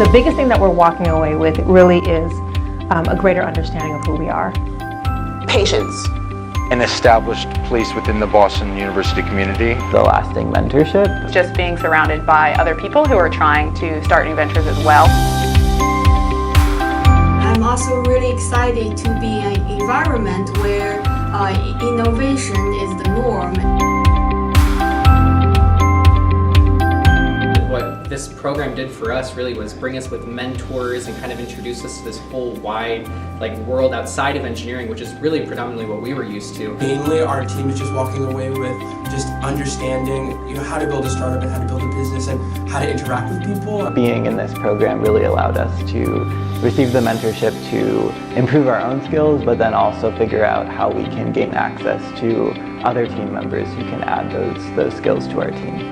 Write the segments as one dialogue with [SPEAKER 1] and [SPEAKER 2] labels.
[SPEAKER 1] The biggest thing that we're walking away with really is a greater understanding of who we are.
[SPEAKER 2] Patience.
[SPEAKER 3] An established place within the Boston University community.
[SPEAKER 4] The lasting mentorship.
[SPEAKER 5] Just being surrounded by other people who are trying to start new ventures as well.
[SPEAKER 6] I'm also really excited to be in an environment where innovation is the norm.
[SPEAKER 7] What this program did for us really was bring us with mentors and kind of introduce us to this whole wide world outside of engineering, which is really predominantly what we were used to.
[SPEAKER 8] Mainly our team is just walking away with just understanding how to build a startup and how to build a business and how to interact with people.
[SPEAKER 4] Being in this program really allowed us to receive the mentorship to improve our own skills, but then also figure out how we can gain access to other team members who can add those skills to our team.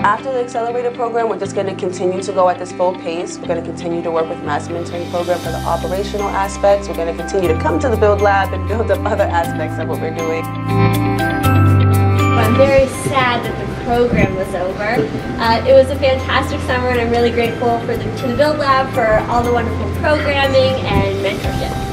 [SPEAKER 2] After the Accelerator program, we're just going to continue to go at this full pace. We're going to continue to work with Mass Mentoring Program for the operational aspects. We're going to continue to come to the Build Lab and build up other aspects of what we're doing.
[SPEAKER 9] I'm very sad that the program was over. It was a fantastic summer, and I'm really grateful to the Build Lab for all the wonderful programming and mentorship.